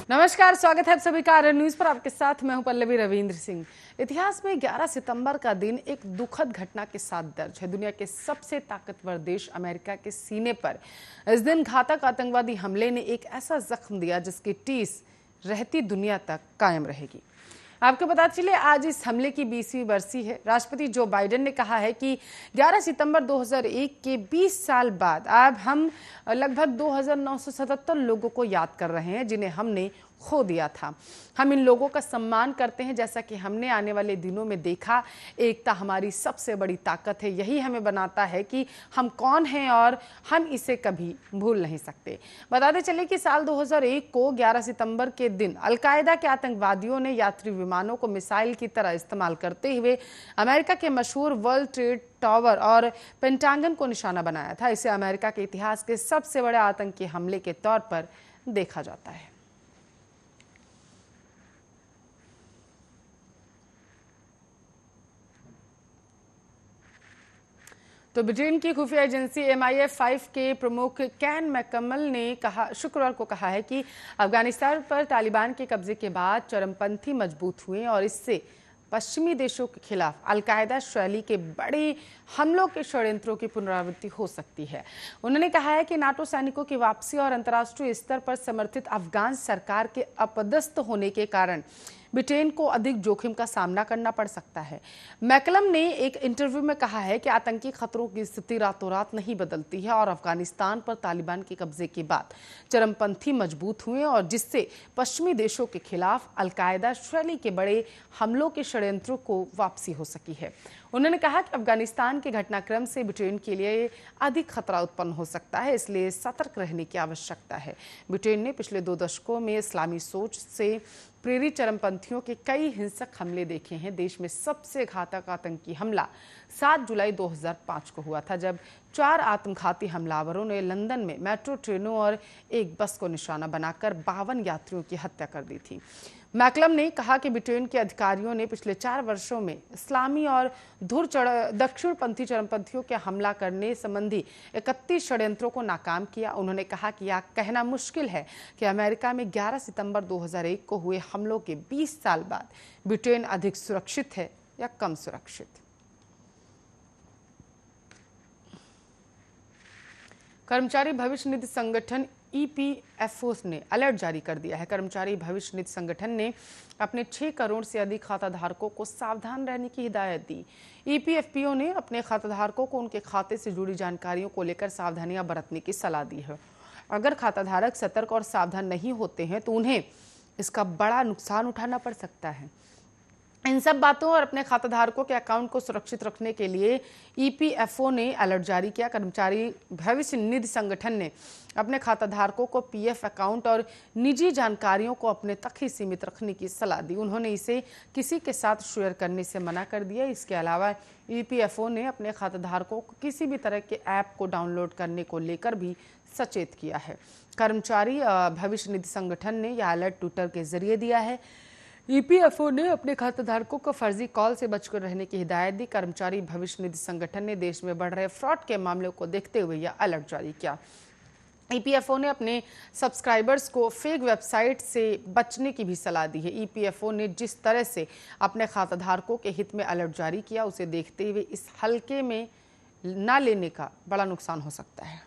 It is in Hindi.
नमस्कार, स्वागत है आप सभी का आर्यन न्यूज पर। आपके साथ मैं हूं पल्लवी रविंद्र सिंह। इतिहास में 11 सितंबर का दिन एक दुखद घटना के साथ दर्ज है। दुनिया के सबसे ताकतवर देश अमेरिका के सीने पर इस दिन घातक आतंकवादी हमले ने एक ऐसा जख्म दिया जिसकी टीस रहती दुनिया तक कायम रहेगी। आपको पता चले आज इस हमले की 20वीं बरसी है। राष्ट्रपति जो बाइडेन ने कहा है कि 11 सितंबर 2001 के 20 साल बाद अब हम लगभग 2977 लोगों को याद कर रहे हैं जिन्हें हमने खो दिया था। हम इन लोगों का सम्मान करते हैं। जैसा कि हमने आने वाले दिनों में देखा, एकता हमारी सबसे बड़ी ताकत है। यही हमें बनाता है कि हम कौन हैं और हम इसे कभी भूल नहीं सकते। बताते चले कि साल 2001 को 11 सितंबर के दिन अलकायदा के आतंकवादियों ने यात्री विमानों को मिसाइल की तरह इस्तेमाल करते हुए अमेरिका के मशहूर वर्ल्ड ट्रेड टावर और पेंटागन को निशाना बनाया था। इसे अमेरिका के इतिहास के सबसे बड़े आतंकी हमले के तौर पर देखा जाता है। तो ब्रिटेन की खुफिया एजेंसी MI5 के प्रमुख कैन मैककमल ने शुक्रवार को कहा है कि अफगानिस्तान पर तालिबान के कब्जे के बाद चरमपंथी मजबूत हुए और इससे पश्चिमी देशों के खिलाफ अलकायदा शैली के बड़े हमलों के षड्यंत्रों की पुनरावृत्ति हो सकती है। उन्होंने कहा है कि नाटो सैनिकों की वापसी और अंतर्राष्ट्रीय स्तर पर समर्थित अफगान सरकार के अपदस्थ होने के कारण ब्रिटेन को अधिक जोखिम का सामना करना पड़ सकता है। मैकलम ने एक इंटरव्यू में कहा है कि आतंकी खतरों की स्थिति रातों रात नहीं बदलती है और अफगानिस्तान पर तालिबान के कब्जे के बाद चरमपंथी मजबूत हुए और जिससे पश्चिमी देशों के खिलाफ अलकायदा शैली के बड़े हमलों के षड्यंत्रों को वापसी हो सकी है। उन्होंने कहा कि अफगानिस्तान के घटनाक्रम से ब्रिटेन के लिए अधिक खतरा उत्पन्न हो सकता है, इसलिए सतर्क रहने की आवश्यकता है। ब्रिटेन ने पिछले 2 दशकों में इस्लामी सोच से प्रेरित चरमपंथियों के कई हिंसक हमले देखे हैं। देश में सबसे घातक आतंकी हमला 7 जुलाई 2005 को हुआ था, जब 4 आत्मघाती हमलावरों ने लंदन में मेट्रो ट्रेनों और एक बस को निशाना बनाकर 52 यात्रियों की हत्या कर दी थी। मैकलम ने कहा कि ब्रिटेन के अधिकारियों ने पिछले 4 वर्षों में इस्लामी और दक्षिणपंथी चरमपंथियों के हमला करने संबंधी 31 षड्यंत्रों को नाकाम किया। उन्होंने कहा कि यह कहना मुश्किल है कि अमेरिका में 11 सितंबर 2001 को हुए हमलों के 20 साल बाद ब्रिटेन अधिक सुरक्षित है या कम सुरक्षित। कर्मचारी भविष्य निधि संगठन EPFO ने अलर्ट जारी कर दिया है। कर्मचारी भविष्य निधि संगठन ने अपने 6 करोड़ से अधिक खाताधारकों को सावधान रहने की हिदायत दी। EPFO ने अपने खाताधारकों को उनके खाते से जुड़ी जानकारियों को लेकर सावधानियां बरतने की सलाह दी है। अगर खाताधारक सतर्क और सावधान नहीं होते हैं तो उन्हें इसका बड़ा नुकसान उठाना पड़ सकता है। इन सब बातों और अपने खाताधारकों के अकाउंट को सुरक्षित रखने के लिए EPFO ने अलर्ट जारी किया। कर्मचारी भविष्य निधि संगठन ने अपने खाताधारकों को PF अकाउंट और निजी जानकारियों को अपने तक ही सीमित रखने की सलाह दी। उन्होंने इसे किसी के साथ शेयर करने से मना कर दिया। इसके अलावा EPFO ने अपने खाताधारकों को किसी भी तरह के ऐप को डाउनलोड करने को लेकर भी सचेत किया है। कर्मचारी भविष्य निधि संगठन ने यह अलर्ट ट्विटर के जरिए दिया है। EPFO ने अपने खाताधारकों को फर्जी कॉल से बचकर रहने की हिदायत दी। कर्मचारी भविष्य निधि संगठन ने देश में बढ़ रहे फ्रॉड के मामलों को देखते हुए यह अलर्ट जारी किया। EPFO ने अपने सब्सक्राइबर्स को फेक वेबसाइट से बचने की भी सलाह दी है। EPFO ने जिस तरह से अपने खाताधारकों के हित में अलर्ट जारी किया, उसे देखते हुए इस हल्के में न लेने का बड़ा नुकसान हो सकता है।